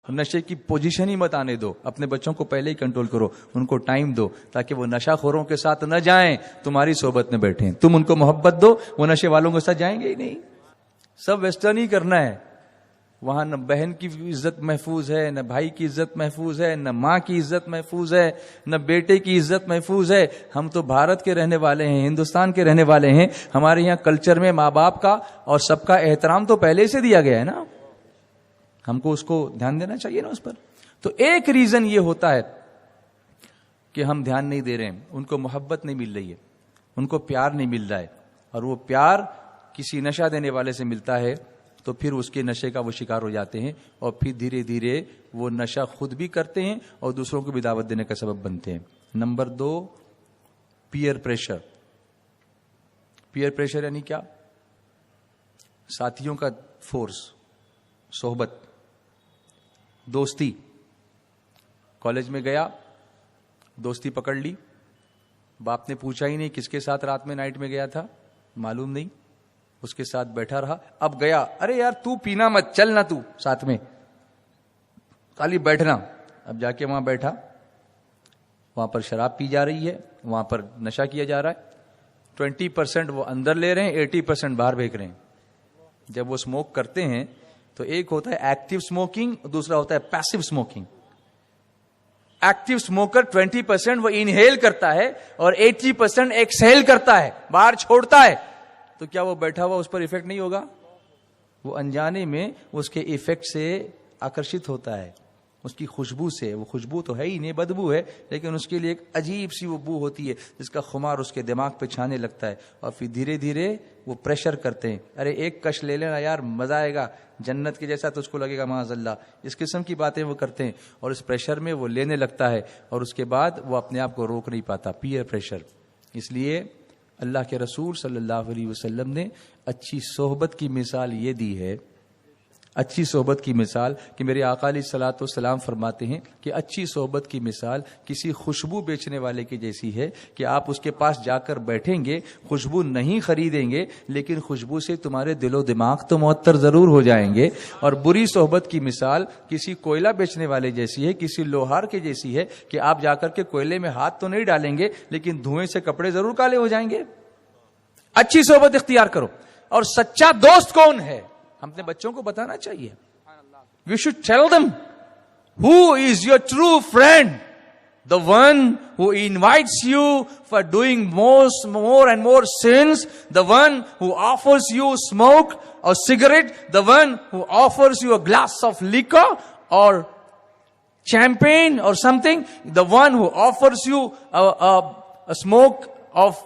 نشے کی پوزیشن ہی مت آنے دو، اپنے بچوں کو پہلے ہی کنٹرول کرو، ان کو ٹائم دو تاکہ وہ نشہ خوروں کے ساتھ نہ جائیں، تمہاری صحبت میں بیٹھیں۔ تم ان کو محبت دو، وہ نشے والوں کے ساتھ جائیں گے ہی نہیں۔ سب ویسٹرن ہی کرنا ہے، وہاں نہ بہن کی عزت محفوظ ہے، نہ بھائی کی عزت محفوظ ہے، نہ ماں کی عزت محفوظ ہے، نہ بیٹے کی عزت محفوظ ہے۔ ہم تو بھارت کے رہنے والے ہیں، ہندوستان کے رہنے والے ہیں، ہمارے یہاں کلچر میں ماں باپ کا اور سب کا احترام تو پہلے سے دیا گیا ہے نا، ہم کو اس کو دھیان دینا چاہیے نا اس پر۔ تو ایک ریزن یہ ہوتا ہے کہ ہم دھیان نہیں دے رہے ہیں، ان کو محبت نہیں مل رہی ہے، ان کو پیار نہیں مل رہا ہے، اور وہ پیار کسی نشہ دینے والے سے ملتا ہے تو پھر اس کے نشے کا وہ شکار ہو جاتے ہیں، اور پھر دھیرے دھیرے وہ نشہ خود بھی کرتے ہیں اور دوسروں کو بھی دعوت دینے کا سبب بنتے ہیں۔ Number 2، peer pressure. Peer pressure یعنی کیا؟ ساتھیوں کا فورس، صحبت، دوستی۔ کالج میں گیا، دوستی پکڑ لی، باپ نے پوچھا ہی نہیں کس کے ساتھ رات میں نائٹ میں گیا تھا، معلوم نہیں، اس کے ساتھ بیٹھا رہا۔ اب گیا، ارے یار تو پینا مت، چل نہ تو ساتھ میں، خالی بیٹھنا۔ اب جا کے وہاں بیٹھا، وہاں پر شراب پی جا رہی ہے، وہاں پر نشہ کیا جا رہا ہے، 20% وہ اندر لے رہے ہیں، 80% باہر پھینک رہے ہیں۔ جب وہ اسموک کرتے ہیں تو ایک ہوتا ہے ایکٹیو اسموکنگ، دوسرا ہوتا ہے پیسو اسموکنگ۔ ایکٹیو اسموکر 20% وہ انہیل کرتا ہے اور 80% ایکسہیل کرتا ہے، باہر چھوڑتا ہے۔ تو کیا وہ بیٹھا ہوا اس پر ایفیکٹ نہیں ہوگا؟ وہ انجانے میں اس کے ایفیکٹ سے آکرشت ہوتا ہے، اس کی خوشبو سے۔ وہ خوشبو تو ہے ہی نہیں، بدبو ہے، لیکن اس کے لیے ایک عجیب سی وہ بو ہوتی ہے جس کا خمار اس کے دماغ پہ چھانے لگتا ہے، اور پھر دھیرے دھیرے وہ پریشر کرتے ہیں، ارے ایک کش لے لینا یار، مزہ آئے گا، جنت کے جیسا تجھ کو لگے گا معاذ اللہ۔ اس قسم کی باتیں وہ کرتے ہیں، اور اس پریشر میں وہ لینے لگتا ہے، اور اس کے بعد وہ اپنے آپ کو روک نہیں پاتا، پیئر پریشر۔ اس لیے اللہ کے رسول صلی اللہ علیہ وسلم نے اچھی صحبت کی مثال یہ دی ہے، اچھی صحبت کی مثال کہ میرے آقا علیہ الصلوۃ والسلام فرماتے ہیں کہ اچھی صحبت کی مثال کسی خوشبو بیچنے والے کی جیسی ہے کہ آپ اس کے پاس جا کر بیٹھیں گے، خوشبو نہیں خریدیں گے، لیکن خوشبو سے تمہارے دل و دماغ تو معطر ضرور ہو جائیں گے۔ اور بری صحبت کی مثال کسی کوئلہ بیچنے والے جیسی ہے، کسی لوہار کے جیسی ہے کہ آپ جا کر کے کوئلے میں ہاتھ تو نہیں ڈالیں گے، لیکن دھوئیں سے کپڑے ضرور کالے ہو جائیں گے۔ اچھی صحبت اختیار کرو۔ اور سچا دوست کون ہے؟ ہم اپنے بچوں کو بتانا چاہیے۔ We should tell them who is your true friend, the one who invites you for doing more and more sins, the one who offers you smoke or cigarette, the one who offers you a glass of liquor or champagne or something, the one who offers you a smoke of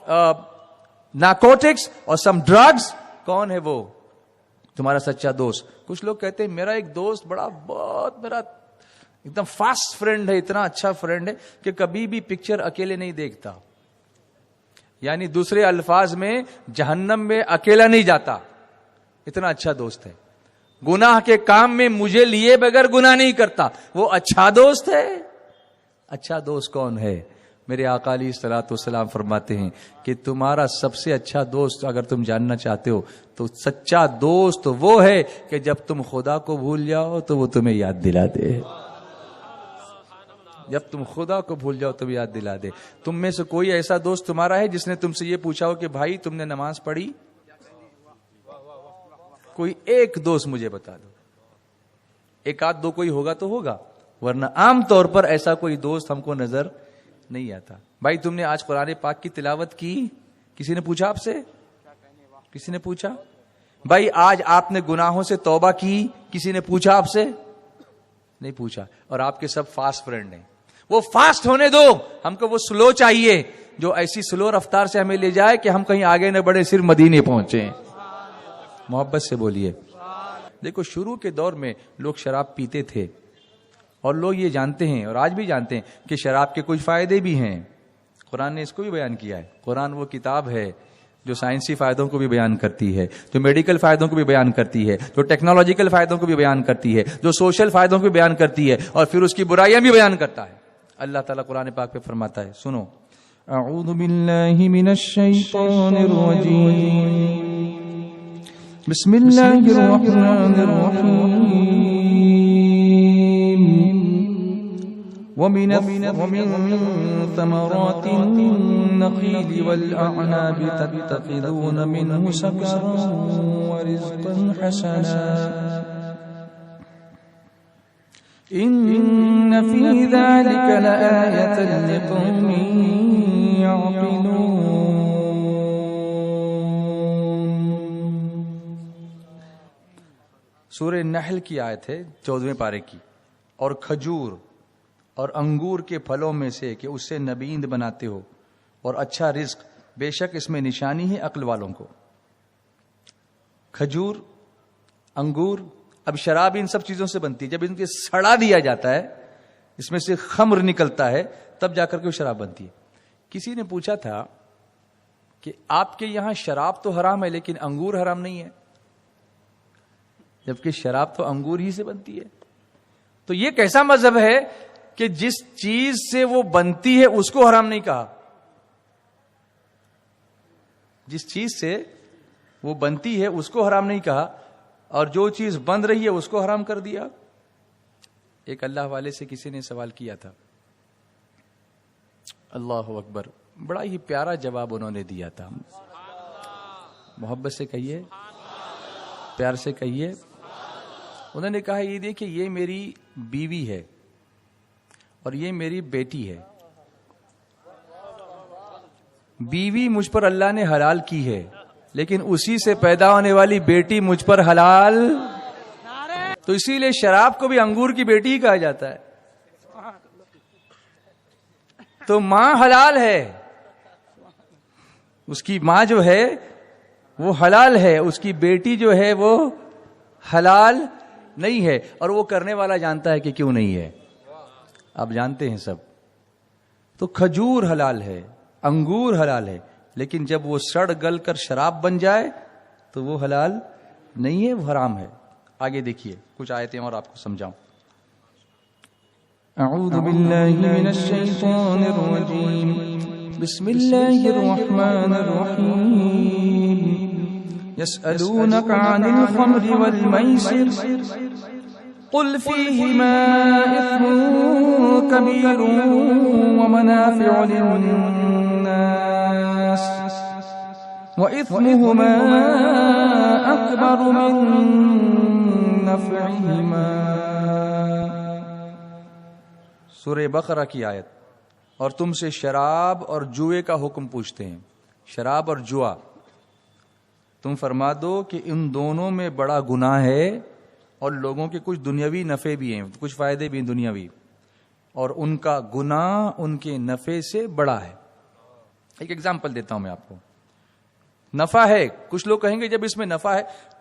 narcotics or some drugs. کون ہے وہ تمہارا سچا دوست؟ کچھ لوگ کہتے ہیں میرا ایک دوست بہت میرا ایک دم فاسٹ فرینڈ ہے، اتنا اچھا فرینڈ ہے کہ کبھی بھی پکچر اکیلے نہیں دیکھتا، یعنی دوسرے الفاظ میں جہنم میں اکیلا نہیں جاتا، اتنا اچھا دوست ہے، گناہ کے کام میں مجھے لیے بغیر گناہ نہیں کرتا، وہ اچھا دوست ہے۔ اچھا دوست کون ہے؟ میرے آقا علیہ الصلوۃ والسلام فرماتے ہیں کہ تمہارا سب سے اچھا دوست اگر تم جاننا چاہتے ہو تو سچا دوست وہ ہے کہ جب تم خدا کو بھول جاؤ تو وہ تمہیں یاد دلا دے، جب تم خدا کو بھول جاؤ تو یاد دلا دے۔ تم میں سے کوئی ایسا دوست تمہارا ہے جس نے تم سے یہ پوچھا ہو کہ بھائی تم نے نماز پڑھی؟ کوئی ایک دوست مجھے بتا دو، ایک آدھ دو کوئی ہوگا تو ہوگا، ورنہ عام طور پر ایسا کوئی دوست ہم کو نظر نہیں آتا۔ بھائی تم نے آج قرآن پاک کی تلاوت کی؟ کسی نے پوچھا آپ سے؟ کسی نے پوچھا؟ بھائی آج آپ نے گناہوں سے توبہ کی؟ کسی نے پوچھا آپ سے؟ نہیں پوچھا۔ اور آپ کے سب فاسٹ فرینڈ ہیں، وہ فاسٹ ہونے دو، ہم کو وہ سلو چاہیے جو ایسی سلو رفتار سے ہمیں لے جائے کہ ہم کہیں آگے نہ بڑھے، صرف مدینے پہنچے۔ محبت سے بولیے۔ دیکھو شروع کے دور میں لوگ شراب پیتے تھے، اور لوگ یہ جانتے ہیں اور آج بھی جانتے ہیں کہ شراب کے کچھ فائدے بھی ہیں، قرآن نے اس کو بھی بیان کیا ہے۔ قرآن وہ کتاب ہے جو سائنسی فائدوں کو بھی بیان کرتی ہے، جو میڈیکل فائدوں کو بھی بیان کرتی ہے، جو ٹیکنالوجیکل فائدوں کو بھی بیان کرتی ہے، جو سوشل فائدوں کو بھی بیان کرتی ہے، اور پھر اس کی برائیاں بھی بیان کرتا ہے۔ اللہ تعالیٰ قرآن پاک پہ فرماتا ہے، سنو، اعوذ باللہ من الشیطان الرجیم، بسم اللہ الرحمن الرحیم، ومن ثمرات النخيل والأعناب تتخذون منه سكرا ورزقا حسنا إن في ذلك لآية لقوم يعقلون. سورہ نحل کی آیت ہے 14ویں پارے کی. اور کھجور اور انگور کے پھلوں میں سے کہ اس سے نبیند بناتے ہو اور اچھا رزق، بے شک اس میں نشانی ہے عقل والوں کو. کھجور، انگور، اب شراب ان سب چیزوں سے بنتی ہے. جب ان کے سڑا دیا جاتا ہے، اس میں سے خمر نکلتا ہے، تب جا کر کے وہ شراب بنتی ہے. کسی نے پوچھا تھا کہ آپ کے یہاں شراب تو حرام ہے لیکن انگور حرام نہیں ہے، جبکہ شراب تو انگور ہی سے بنتی ہے. تو یہ کیسا مذہب ہے کہ جس چیز سے وہ بنتی ہے اس کو حرام نہیں کہا، جس چیز سے وہ بنتی ہے اس کو حرام نہیں کہا، اور جو چیز بن رہی ہے اس کو حرام کر دیا. ایک اللہ والے سے کسی نے سوال کیا تھا، اللہ اکبر، بڑا ہی پیارا جواب انہوں نے دیا تھا. محبت سے کہیے، پیار سے کہیے. انہوں نے کہا یہ دیکھیں، یہ میری بیوی ہے اور یہ میری بیٹی ہے. بیوی مجھ پر اللہ نے حلال کی ہے، لیکن اسی سے پیدا ہونے والی بیٹی مجھ پر حلال، تو اسی لیے شراب کو بھی انگور کی بیٹی ہی کہا جاتا ہے. تو ماں حلال ہے، اس کی ماں جو ہے وہ حلال ہے، اس کی بیٹی جو ہے وہ حلال نہیں ہے. اور وہ کرنے والا جانتا ہے کہ کیوں نہیں ہے. آپ جانتے ہیں سب. تو کھجور حلال ہے، انگور حلال ہے، لیکن جب وہ سڑ گل کر شراب بن جائے تو وہ حلال نہیں ہے، وہ حرام ہے. آگے دیکھیے کچھ آیتیں اور آپ کو سمجھاؤں. اعوذ باللہ من الشیطان الرجیم، بسم اللہ الرحمن الرحیم. يسألونك عن الخمر والميسر قل فيهما إثم كبير ومنافع للناس وإثمهما أكبر من نفعهما. سورہ بقرہ کی آیت. اور تم سے شراب اور جوئے کا حکم پوچھتے ہیں. شراب اور جوا، تم فرما دو کہ ان دونوں میں بڑا گناہ ہے اور لوگوں کے کچھ دنیاوی نفع بھی ہیں، کچھ فائدے بھی ہیں دنیاوی، اور ان کا گناہ ان کے نفع سے بڑا ہے. ایک ایگزامپل دیتا ہوں میں آپ کو. نفع ہے، کچھ لوگ کہیں گے جب اس میں نفع ہے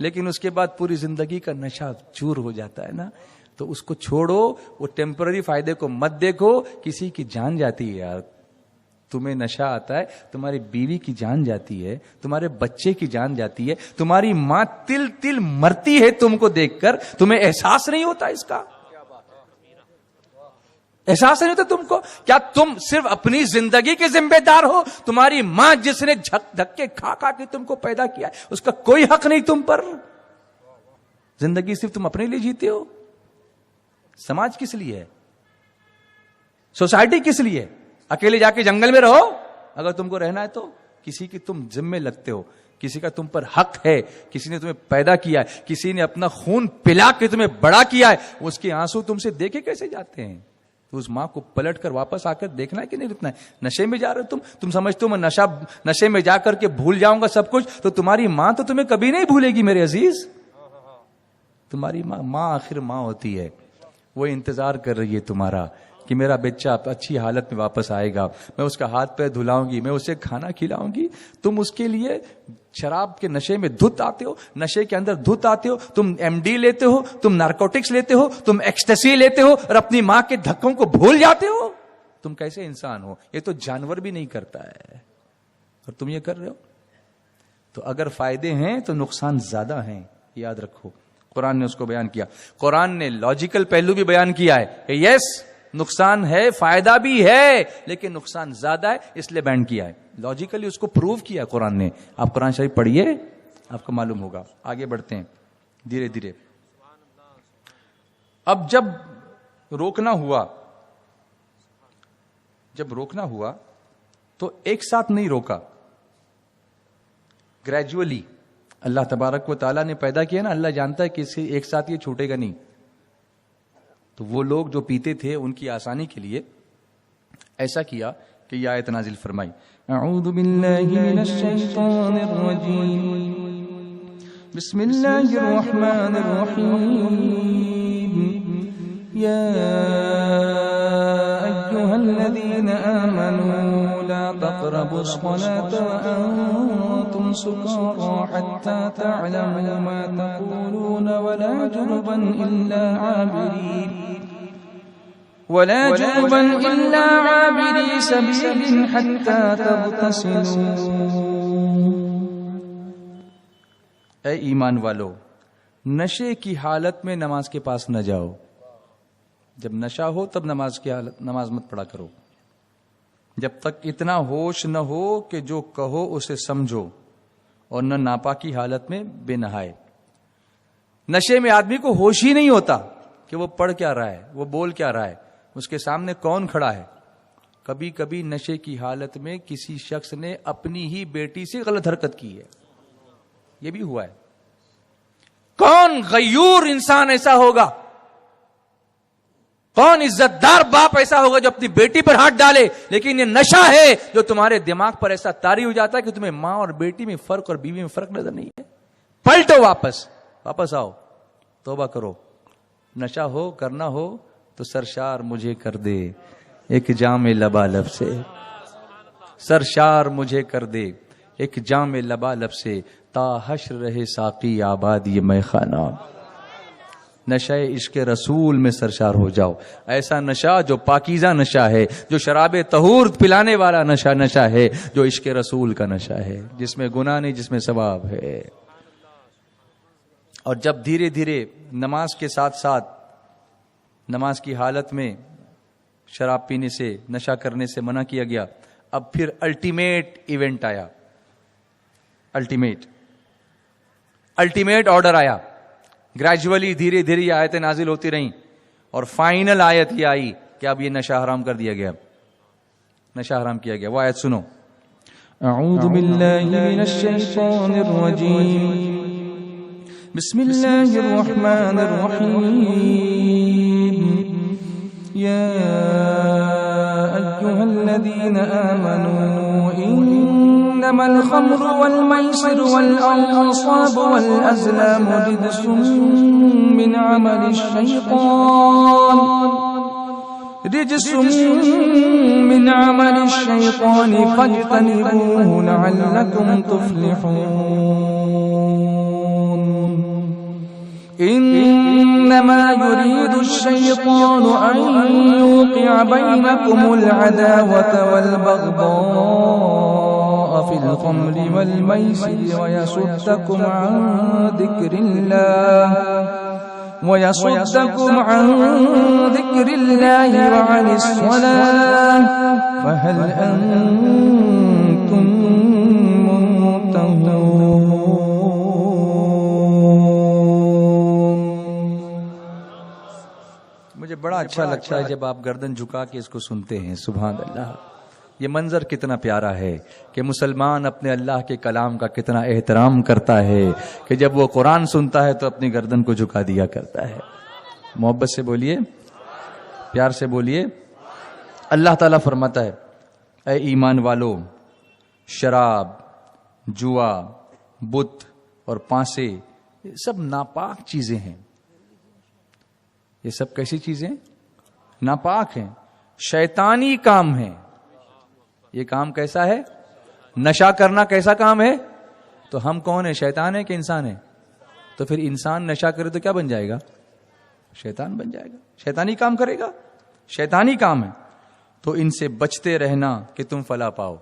لیکن اس کے بعد پوری زندگی کا نشہ چور ہو جاتا ہے نا. تو اس کو چھوڑو, وہ ٹیمپرری فائدے کو مت دیکھو. کسی کی جان جاتی ہے یار, تمہیں نشہ آتا ہے, تمہاری بیوی کی جان جاتی ہے, تمہارے بچے کی جان جاتی ہے, تمہاری ماں تل تل مرتی ہے تم کو دیکھ کر. تمہیں احساس نہیں ہوتا اس کا؟ احساس نہیں ہوتا تم کو؟ کیا تم صرف اپنی زندگی کے ذمہ دار ہو؟ تمہاری ماں جس نے دھکے کھا کھا کے تم کو پیدا کیا ہے, اس کا کوئی حق نہیں تم پر. زندگی صرف تم اپنے لیے جیتے ہو. سماج کس لیے ہے؟ سوسائٹی کس لیے ہے؟ اکیلے جا کے جنگل میں رہو اگر تم کو رہنا ہے تو. کسی کی تم ذمہ لگتے ہو, کسی کا تم پر حق ہے, کسی نے تمہیں پیدا کیا ہے, کسی نے اپنا خون پلا کے تمہیں بڑا کیا ہے, اس کے آنسو تم سے دیکھے کیسے جاتے ہیں؟ تو اس ماں کو پلٹ کر واپس آ کر دیکھنا ہے کہ نہیں رکنا ہے. نشے میں جا رہے ہو تم سمجھتے ہو میں نشے میں جا کر کے بھول جاؤں گا سب کچھ, تو تمہاری ماں تو تمہیں کبھی نہیں بھولے گی میرے عزیز. تمہاری ماں آخر ماں ہوتی ہے, وہ انتظار کر رہی ہے تمہارا کہ میرا بچہ اچھی حالت میں واپس آئے گا, میں اس کا ہاتھ پیر دھلاؤں گی, میں اسے کھانا کھلاؤں گی. تم اس کے لیے شراب کے نشے میں دھت آتے ہو, نشے کے اندر دھت آتے ہو, تم MD لیتے ہو, تم نارکوٹکس لیتے ہو, تم ایکسٹیسی لیتے ہو اور اپنی ماں کے دھکوں کو بھول جاتے ہو. تم کیسے انسان ہو؟ یہ تو جانور بھی نہیں کرتا ہے اور تم یہ کر رہے ہو. تو اگر فائدے ہیں تو نقصان زیادہ ہیں, یاد رکھو. قرآن نے اس کو بیان کیا. قرآن نے لاجیکل پہلو بھی بیان کیا ہے کہ یس نقصان ہے, فائدہ بھی ہے, لیکن نقصان زیادہ ہے اس لیے بین کیا ہے. لاجیکلی اس کو پروو کیا قرآن نے. آپ قرآن شریف پڑھیے, آپ کو معلوم ہوگا. آگے بڑھتے ہیں دھیرے دھیرے. اب جب روکنا ہوا تو ایک ساتھ نہیں روکا, گریجولی. اللہ تبارک و تعالیٰ نے پیدا کیا نا, اللہ جانتا ہے کہ اس سے ایک ساتھ یہ چھوٹے گا نہیں. تو وہ لوگ جو پیتے تھے ان کی آسانی کے لیے ایسا کیا کہ یہ آیت نازل فرمائی. اعوذ باللہ من الشیطان الرجیم, بسم اللہ الرحمن الرحیم. یا ایھا الذین آمنوا لا تقربوا الصلاة وانتم سکارى حتى تعلموا ما تقولون ولا جنبا إلا عابري سبيل حتى تغتسلوا. اے ایمان والو, نشے کی حالت میں نماز کے پاس نہ جاؤ. جب نشہ ہو تب نماز مت پڑھا کرو, جب تک اتنا ہوش نہ ہو کہ جو کہو اسے سمجھو, اور نہ ناپاکی حالت میں بے نہائے. نشے میں آدمی کو ہوش ہی نہیں ہوتا کہ وہ پڑھ کیا رہا ہے, وہ بول کیا رہا ہے, اس کے سامنے کون کھڑا ہے. کبھی کبھی نشے کی حالت میں کسی شخص نے اپنی ہی بیٹی سے غلط حرکت کی ہے, یہ بھی ہوا ہے. کون غیور انسان ایسا ہوگا, کون عزت دار باپ ایسا ہوگا جو اپنی بیٹی پر ہاتھ ڈالے. لیکن یہ نشہ ہے جو تمہارے دماغ پر ایسا طاری ہو جاتا ہے کہ تمہیں ماں اور بیٹی میں فرق اور بیوی میں فرق نظر نہیں ہے. پلٹو, واپس آؤ, توبہ کرو. نشہ ہو, کرنا ہو تو سرشار مجھے کر دے ایک جام لبالب سے, سرشار مجھے کر دے ایک جام لبالب سے, تا حشر رہے ساقی آباد یہ میں خانہ. نشہ عشق رسول میں سرشار ہو جاؤ. ایسا نشہ جو پاکیزہ نشہ ہے, جو شراب طہور پلانے والا نشہ ہے, جو عشق رسول کا نشہ ہے, جس میں گناہ نہیں, جس میں ثواب ہے. اور جب دھیرے دھیرے نماز کے ساتھ ساتھ نماز کی حالت میں شراب پینے سے, نشہ کرنے سے منع کیا گیا, اب پھر الٹیمیٹ ایونٹ آیا, الٹیمیٹ آرڈر آیا. گریجولی دھیرے دھیرے یہ آیتیں نازل ہوتی رہیں, اور فائنل آیت یہ آئی کہ اب یہ نشہ حرام کر دیا گیا, نشہ حرام کیا گیا. وہ آیت سنو. اعوذ باللہ من الشیطان الرجیم, بسم اللہ الرحمن الرحیم. یا ایھا الذین آمنوا انما الخمر والمیسر والانصاب والازلام رجس من عمل الشیطان فاجتنبوه لعلکم تفلحون. إنما يريد الشيطان أن يوقع بينكم العداوة والبغضاء في الخمر والميسر ويصدكم عن ذكر الله وعن الصلاة فهل أنتم منتهون؟ مجھے بڑا اچھا لگتا ہے جب آپ گردن جھکا کے اس کو سنتے ہیں. سبحان اللہ. یہ منظر کتنا پیارا ہے کہ مسلمان اپنے اللہ کے کلام کا کتنا احترام کرتا ہے کہ جب وہ قرآن سنتا ہے تو اپنی گردن کو جھکا دیا کرتا ہے. محبت سے بولیے, پیار سے بولیے. اللہ تعالیٰ فرماتا ہے اے ایمان والو, شراب, جوا, بت اور پانسے یہ سب ناپاک چیزیں ہیں. یہ سب کیسی چیزیں؟ ناپاک ہیں, شیطانی کام ہیں. یہ کام کیسا ہے؟ نشہ کرنا کیسا کام ہے؟ تو ہم کون ہیں, شیطان ہے کہ انسان ہے؟ تو پھر انسان نشہ کرے تو کیا بن جائے گا؟ شیطان بن جائے گا. شیطانی کام کرے گا, شیطانی کام ہے. تو ان سے بچتے رہنا کہ تم فلاح پاؤ.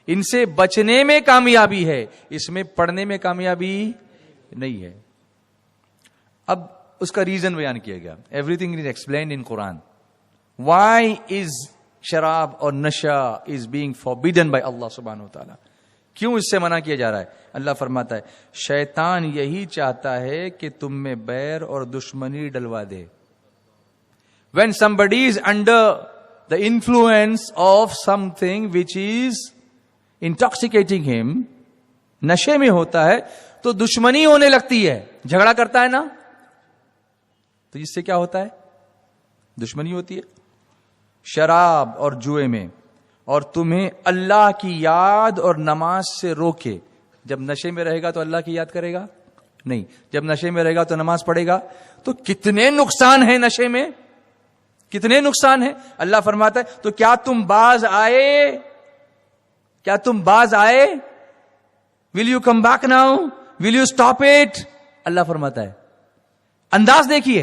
ان سے بچنے میں کامیابی ہے, اس میں پڑھنے میں کامیابی نہیں ہے. اب اس کا ریزن بیان کیا گیا. Everything is explained in Quran. Why is شراب اور نشہ is being forbidden by Allah سبحانہ وتعالی. کیوں اس سے منع کیا جا رہا ہے؟ اللہ فرماتا ہے شیطان یہی چاہتا ہے کہ تم میں بیر اور دشمنی ڈلوا دے. When somebody is under the influence of something which is intoxicating him, نشے میں ہوتا ہے تو دشمنی ہونے لگتی ہے, جھگڑا کرتا ہے نا, تو اس سے کیا ہوتا ہے؟ دشمنی ہوتی ہے. شراب اور جوئے میں, اور تمہیں اللہ کی یاد اور نماز سے روکے. جب نشے میں رہے گا تو اللہ کی یاد کرے گا نہیں, جب نشے میں رہے گا تو نماز پڑھے گا. تو کتنے نقصان ہیں نشے میں, کتنے نقصان ہیں. اللہ فرماتا ہے تو کیا تم باز آئے will you come back now, will you stop it. Allah فرماتا ہے انداز دیکھیے,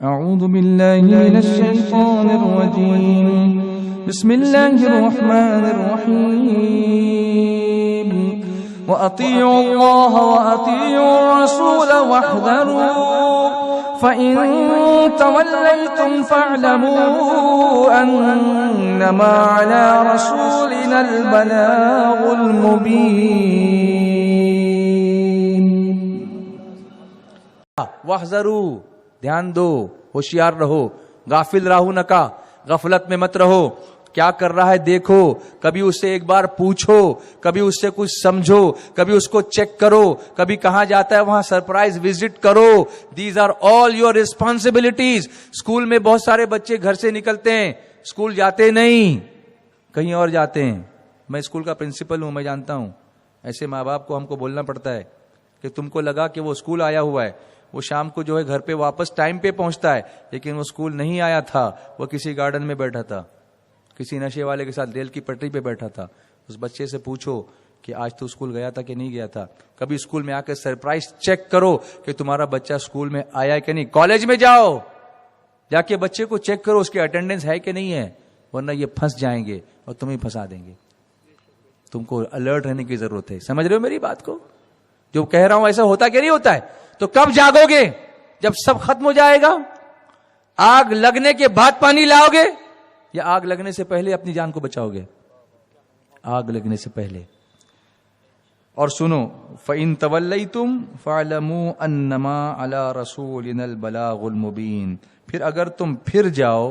أعوذ بالله من الشيطان الرجيم بسم الله الرحمن الرحيم وأطيعوا الله وأطيعوا الرسول واحذروا فإن توليتم فاعلموا أنما على رسولنا البلاغ المبين. واحذروا, دھیان دو, ہوشیار رہو, غافل رہو نکا, غفلت میں مت رہو. کیا کر رہا ہے دیکھو, کبھی اس سے ایک بار پوچھو, کبھی اس سے کچھ سمجھو, کبھی اس کو چیک کرو, کبھی کہاں جاتا ہے وہاں سرپرائز وزٹ کرو. These are all your responsibilities. School میں بہت سارے بچے گھر سے نکلتے ہیں, اسکول جاتے نہیں, کہیں اور جاتے ہیں. میں اسکول کا پرنسپل ہوں, میں جانتا ہوں. ایسے ماں باپ کو ہم کو بولنا پڑتا ہے کہ تم کو لگا کہ وہ اسکول آیا ہوا ہے, وہ شام کو جو ہے گھر پہ واپس ٹائم پہ پہنچتا ہے, لیکن وہ اسکول نہیں آیا تھا, وہ کسی گارڈن میں بیٹھا تھا, کسی نشے والے کے ساتھ ریل کی پٹری پہ بیٹھا تھا. اس بچے سے پوچھو کہ آج تو اسکول گیا تھا کہ نہیں گیا تھا. کبھی اسکول میں آ کے سرپرائز چیک کرو کہ تمہارا بچہ اسکول میں آیا کہ نہیں. کالج میں جاؤ, جا کے بچے کو چیک کرو اس کی اٹینڈنس ہے کہ نہیں ہے, ورنہ یہ پھنس جائیں گے اور تمہیں پھنسا دیں گے. تم کو الرٹ رہنے کی ضرورت ہے. سمجھ رہے ہو میری بات کو؟ جو کہہ رہا ہوں ایسا ہوتا کہ نہیں ہوتا ہے؟ تو کب جاگو گے؟ جب سب ختم ہو جائے گا. آگ لگنے کے بعد پانی لاؤ گے یا آگ لگنے سے پہلے اپنی جان کو بچاؤ گے؟ آگ لگنے سے پہلے. اور سنو, فَإِن تَوَلَّيْتُمْ فَاعْلَمُوا أَنَّمَا عَلَى رَسُولِنَا الْبَلَاغُ الْمُبِينُ. پھر اگر تم پھر جاؤ,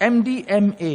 MDMA,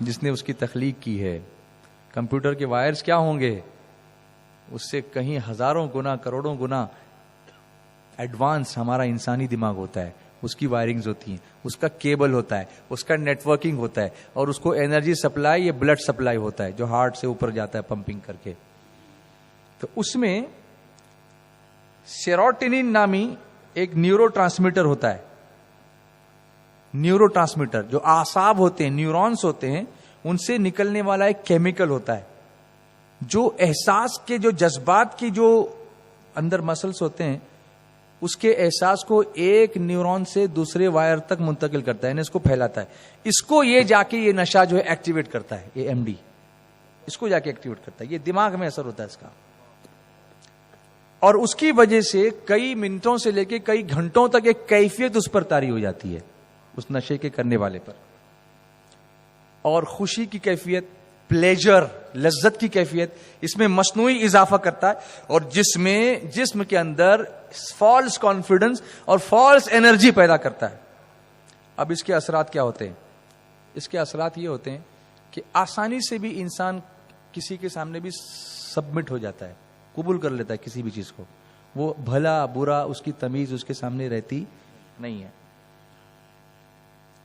جس نے اس کی تخلیق کی ہے. کمپیوٹر کے وائرز کیا ہوں گے؟ اس سے کہیں ہزاروں گنا کروڑوں گنا ایڈوانس ہمارا انسانی دماغ ہوتا ہے. اس کی وائرنگز ہوتی ہیں, اس کا کیبل ہوتا ہے, اس کا نیٹ ورکنگ ہوتا ہے, اور اس کو انرجی سپلائی, یہ بلڈ سپلائی ہوتا ہے جو ہارٹ سے اوپر جاتا ہے پمپنگ کر کے. تو اس میں سیروٹونین نامی ایک نیورو ٹرانسمیٹر ہوتا ہے. نیورو ٹرانسمیٹر جو اعصاب ہوتے ہیں, نیورونز ہوتے ہیں, ان سے نکلنے والا ایک کیمیکل ہوتا ہے جو احساس کے, جو جذبات کی جو اندر مسلس ہوتے ہیں, اس کے احساس کو ایک نیورون سے دوسرے وائر تک منتقل کرتا ہے, یعنی اس کو پھیلاتا ہے. اس کو یہ جا کے یہ نشہ جو ہے ایکٹیویٹ کرتا ہے, یہ ایم ڈی اس کو جا کے ایکٹیویٹ کرتا ہے. یہ دماغ میں اثر ہوتا ہے اس کا, اور اس کی وجہ سے کئی منٹوں سے لے کے کئی گھنٹوں تک ایک کیفیت اس پر طاری ہو جاتی ہے, اس نشے کے کرنے والے پر. اور خوشی کی کیفیت, پلیجر, لذت کی کیفیت اس میں مصنوعی اضافہ کرتا ہے, اور جسم کے اندر فالس کانفیڈنس اور فالس انرجی پیدا کرتا ہے. اب اس کے اثرات کیا ہوتے ہیں؟ اس کے اثرات یہ ہوتے ہیں کہ آسانی سے بھی انسان کسی کے سامنے بھی سبمٹ ہو جاتا ہے, قبول کر لیتا ہے کسی بھی چیز کو. وہ بھلا برا اس کی تمیز اس کے سامنے رہتی نہیں ہے.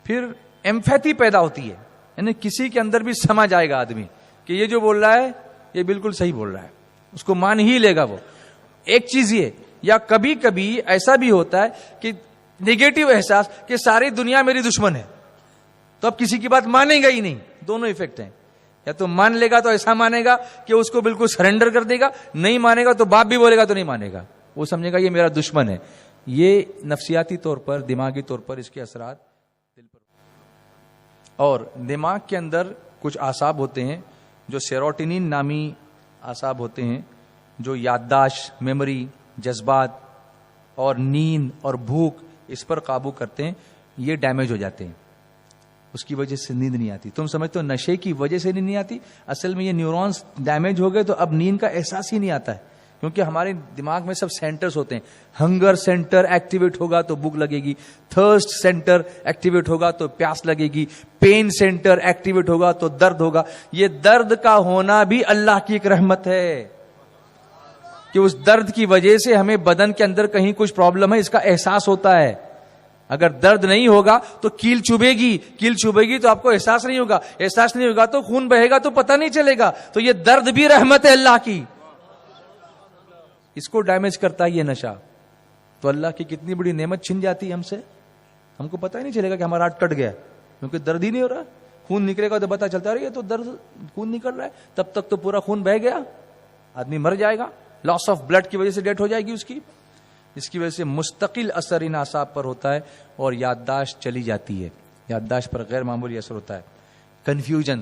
پھر ایمپیتھی پیدا ہوتی ہے, یعنی کسی کے اندر بھی سمجھ آئے گا آدمی کہ یہ جو بول رہا ہے یہ بالکل صحیح بول رہا ہے, اس کو مان ہی لے گا وہ. ایک چیز یہ, یا کبھی کبھی ایسا بھی ہوتا ہے کہ نیگیٹو احساس کہ ساری دنیا میری دشمن ہے, تو اب کسی کی بات مانے گا ہی نہیں. دونوں ایفیکٹ ہیں, یا تو مان لے گا تو ایسا مانے گا کہ اس کو بالکل سرنڈر کر دے گا, نہیں مانے گا تو باپ بھی بولے گا تو نہیں مانے گا, وہ سمجھے گا یہ میرا دشمن ہے. یہ نفسیاتی طور پر, دماغی طور پر اس کے اثرات دل پر. اور دماغ کے اندر کچھ اعصاب ہوتے ہیں جو سیروٹونین نامی اعصاب ہوتے ہیں, جو یادداشت, میموری, جذبات اور نیند اور بھوک اس پر قابو کرتے ہیں. یہ ڈیمیج ہو جاتے ہیں, اس کی وجہ سے نیند نہیں آتی. تم سمجھتے ہو نشے کی وجہ سے نیند نہیں آتی, اصل میں یہ نیورونز ڈیمیج ہو گئے تو اب نیند کا احساس ہی نہیں آتا ہے, کیونکہ ہمارے دماغ میں سب سینٹرز ہوتے ہیں. ہنگر سینٹر ایکٹیویٹ ہوگا تو بھوک لگے گی, تھرسٹ سینٹر ایکٹیویٹ ہوگا تو پیاس لگے گی, پین سینٹر ایکٹیویٹ ہوگا تو درد ہوگا. یہ درد کا ہونا بھی اللہ کی ایک رحمت ہے کہ اس درد کی وجہ سے ہمیں بدن کے اندر کہیں کچھ پرابلم ہے اس کا احساس ہوتا ہے. اگر درد نہیں ہوگا تو کیل چبھے گی تو آپ کو احساس نہیں ہوگا, احساس نہیں ہوگا تو خون بہے گا تو پتہ نہیں چلے گا. تو یہ درد بھی رحمت ہے اللہ کی, اس کو ڈیمیج کرتا ہے یہ نشہ. تو اللہ کی کتنی بڑی نعمت چھن جاتی ہے ہم سے, ہم کو پتہ ہی نہیں چلے گا کہ ہمارا ہاتھ کٹ گیا, کیونکہ درد ہی نہیں ہو رہا. خون نکلے گا تو پتہ چلتا رہی ہے تو درد, خون نکل رہا ہے, تب تک تو پورا خون بہہ گیا, آدمی مر جائے گا. لاس آف بلڈ کی وجہ سے ڈیتھ ہو جائے گی اس کی. اس کی وجہ سے مستقل اثر ان اعصاب پر ہوتا ہے, اور یادداشت چلی جاتی ہے, یادداشت پر غیر معمولی اثر ہوتا ہے. کنفیوژن,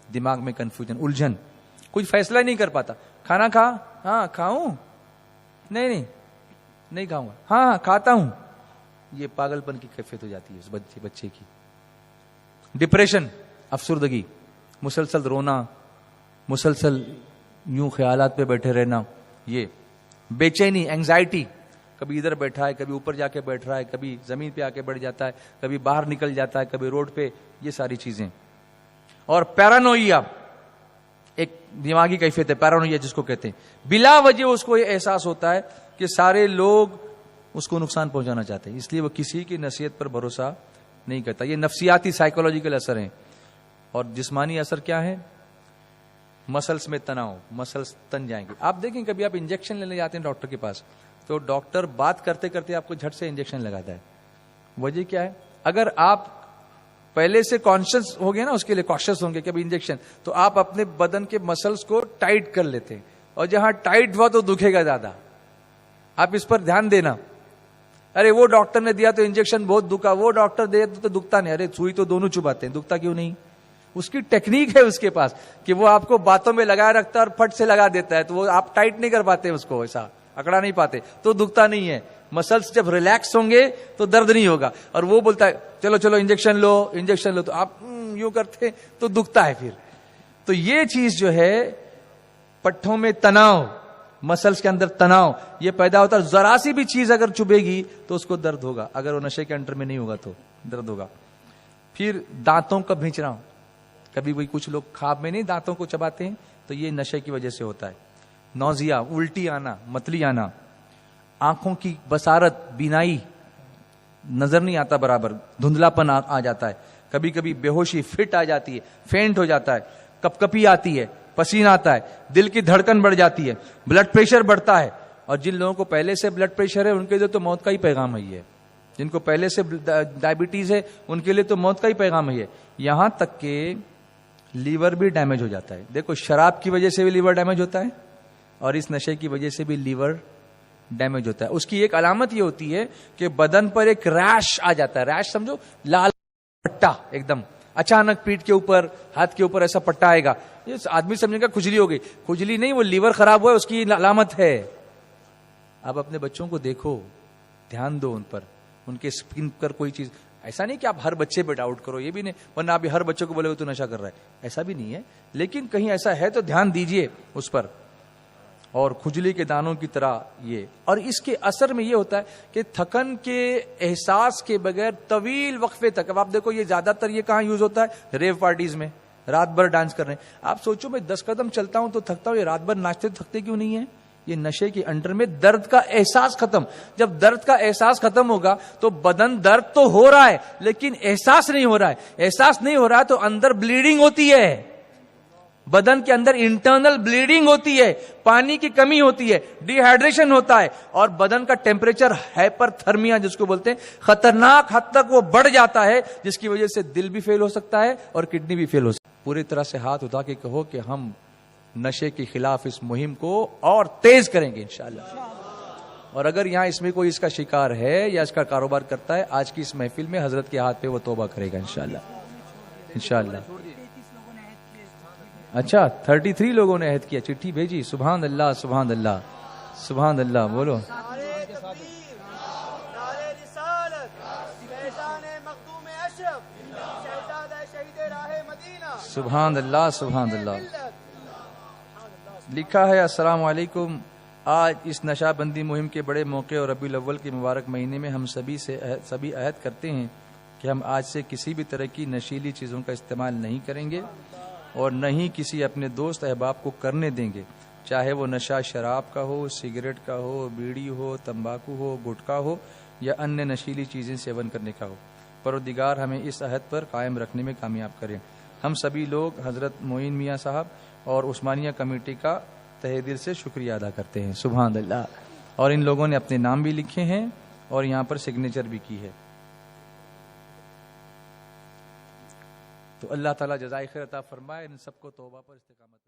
دماغ میں کنفیوژن, الجھن, کچھ فیصلہ نہیں کر پاتا. کھانا کھا, ہاں کھاؤں, نہیں کھاؤں گا, ہاں کھاتا ہوں. یہ پاگل پن کی کیفیت ہو جاتی ہے اس بچے کی. ڈپریشن, افسردگی, مسلسل رونا, مسلسل یوں خیالات پہ بیٹھے رہنا. یہ بے چینی, اینگزائٹی, کبھی ادھر بیٹھا ہے, کبھی اوپر جا کے بیٹھ رہا ہے, کبھی زمین پہ آ کے بیٹھ جاتا ہے, کبھی باہر نکل جاتا ہے, کبھی روڈ پہ, یہ ساری چیزیں. اور پیرانویا, ایک دماغی کیفیت ہے پیرانویا جس کو کہتے ہیں. بلا وجہ اس کو یہ احساس ہوتا ہے کہ سارے لوگ اس کو نقصان پہنچانا چاہتے ہیں, اس لیے وہ کسی کی نصیحت پر بھروسہ نہیں کرتا. یہ نفسیاتی سائیکولوجیکل اثر ہیں. اور جسمانی اثر کیا ہے؟ مسلس میں تناؤ, مسلس تن جائیں گے. آپ دیکھیں کبھی آپ انجیکشن لینے جاتے ہیں ڈاکٹر کے پاس, تو ڈاکٹر بات کرتے کرتے آپ کو جھٹ سے انجیکشن لگاتا ہے. وجہ کیا ہے؟ اگر آپ پہلے سے کانشیس ہو گئے نا, اس کے لیے کاشس ہوں گے کہ ابھی انجیکشن, تو آپ اپنے بدن کے مسلس کو ٹائٹ کر لیتے ہیں, اور جہاں ٹائٹ ہوا تو دکھے گا زیادہ. آپ اس پر دھیان دینا. ارے وہ ڈاکٹر نے دیا تو انجیکشن بہت دکھا, وہ ڈاکٹر دے تو دکھتا نہیں. ارے سوئی تو دونوں چبھاتے ہیں, دکھتا کیوں نہیں؟ اس کی ٹیکنیک ہے اس کے پاس کہ وہ آپ کو باتوں میں لگائے رکھتا ہے اور پھٹ سے لگا دیتا ہے, تو وہ آپ ٹائٹ نہیں کر پاتے, اس کو ایسا اکڑا نہیں پاتے, تو دکھتا نہیں ہے. مسلس جب ریلیکس ہوں گے تو درد نہیں ہوگا. اور وہ بولتا ہے چلو انجیکشن لو, تو آپ یوں کرتے تو دکھتا ہے پھر. تو یہ چیز جو ہے پٹھوں میں تناؤ, مسلس کے اندر تناؤ یہ پیدا ہوتا ہے. ذرا سی بھی چیز اگر چبھے گی تو اس کو درد ہوگا, اگر وہ نشے کے انڈر میں نہیں ہوگا تو درد ہوگا. پھر دانتوں کا بھینچنا, کبھی وہی کچھ لوگ خواب میں نہیں دانتوں کو چباتے ہیں، تو یہ نشے کی وجہ سے ہوتا ہے۔ نوزیا، الٹی آنا، متلی آنا، آنکھوں کی بصارت، بینائی، نظر نہیں آتا برابر، دھندلا پن آ جاتا ہے، کبھی کبھی بے ہوشی، فٹ آ جاتی ہے، فینٹ ہو جاتا ہے، کپ کپی آتی ہے، پسینہ آتا ہے، دل کی دھڑکن بڑھ جاتی ہے، بلڈ پریشر بڑھتا ہے۔ اور جن لوگوں کو پہلے سے بلڈ پریشر ہے ان کے لیے تو موت کا ہی پیغام ہے، جن کو پہلے سے ڈائبٹیز ہے ان کے لیے تو موت کا ہی پیغام ہے۔ یہاں تک کہ لیور بھی ڈیمیج ہو جاتا ہے۔ دیکھو، شراب کی وجہ سے بھی لیور ڈیمیج ہوتا ہے اور اس نشے کی وجہ سے بھی لیور ڈیمیج ہوتا ہے۔ اس کی ایک علامت یہ ہوتی ہے کہ بدن پر ایک ریش آ جاتا ہے، ریش سمجھو، لال پٹا، ایک دم اچانک پیٹھ کے اوپر، ہاتھ کے اوپر ایسا پٹا آئے گا، یہ آدمی سمجھے گا کھجلی ہو گئی، کھجلی نہیں، وہ لیور خراب ہوا ہے، اس کی علامت ہے۔ اب اپنے بچوں کو دیکھو، دھیان دو ان پر، ان کے اسکن پر کوئی چیز، ایسا نہیں کہ آپ ہر بچے پہ ڈاؤٹ کرو، یہ بھی نہیں، ورنہ آپ ہر بچے کو بولے وہ تو نشہ کر رہا ہے، ایسا بھی نہیں ہے، لیکن کہیں ایسا ہے تو دھیان دیجئے اس پر۔ اور کھجلی کے دانوں کی طرح یہ، اور اس کے اثر میں یہ ہوتا ہے کہ تھکن کے احساس کے بغیر طویل وقفے تک، اب آپ دیکھو یہ زیادہ تر یہ کہاں یوز ہوتا ہے؟ ریو پارٹیز میں، رات بھر ڈانس کر رہے ہیں۔ آپ سوچو میں 10 قدم چلتا ہوں تو تھکتا ہوں، یہ رات بھر ناچتے تھکتے کیوں نہیں ہے؟ یہ نشے کے انڈر میں درد کا احساس ختم۔ جب درد کا احساس ختم ہوگا تو بدن درد تو ہو رہا ہے لیکن احساس نہیں ہو رہا ہے، احساس نہیں ہو رہا ہے تو اندر بلیڈنگ ہوتی ہے، بدن کے اندر انٹرنل بلیڈنگ ہوتی ہے، پانی کی کمی ہوتی ہے، ڈی ہائیڈریشن ہوتا ہے، اور بدن کا ٹیمپریچر ہائپر تھرمیا جس کو بولتے ہیں خطرناک حد تک وہ بڑھ جاتا ہے، جس کی وجہ سے دل بھی فیل ہو سکتا ہے اور کڈنی بھی فیل ہو سکتا ہے۔ پوری طرح سے ہاتھ اٹھا کے کہو کہ ہم نشے کے خلاف اس مہم کو اور تیز کریں گے انشاءاللہ۔ اور اگر یہاں اس میں کوئی اس کا شکار ہے یا اس کا کاروبار کرتا ہے، آج کی اس محفل میں حضرت کے ہاتھ پہ وہ توبہ کرے گا انشاءاللہ، انشاءاللہ۔ اچھا، 33 لوگوں نے عہد کیا، چٹھی بھیجی، سبحان اللہ، سبحان اللہ، سبحان اللہ، بولو سبحان اللہ، سبحان اللہ۔ لکھا ہے، السلام علیکم، آج اس نشہ بندی مہم کے بڑے موقع اور ربیع الاول کے مبارک مہینے میں ہم سبھی عہد کرتے ہیں کہ ہم آج سے کسی بھی طرح کی نشیلی چیزوں کا استعمال نہیں کریں گے اور نہ ہی کسی اپنے دوست احباب کو کرنے دیں گے، چاہے وہ نشہ شراب کا ہو، سگریٹ کا ہو، بیڑی ہو، تمباکو ہو، گٹکا ہو یا انیہ نشیلی چیزیں سیون کرنے کا ہو۔ پروردگار ہمیں اس عہد پر قائم رکھنے میں کامیاب کریں۔ ہم سبھی لوگ حضرت معین میاں صاحب اور عثمانیہ کمیٹی کا تہہ دل سے شکریہ ادا کرتے ہیں، سبحان اللہ۔ اور ان لوگوں نے اپنے نام بھی لکھے ہیں اور یہاں پر سگنیچر بھی کی ہے۔ تو اللہ تعالیٰ جزائے خیر عطا فرمائے، ان سب کو توبہ پر استقامت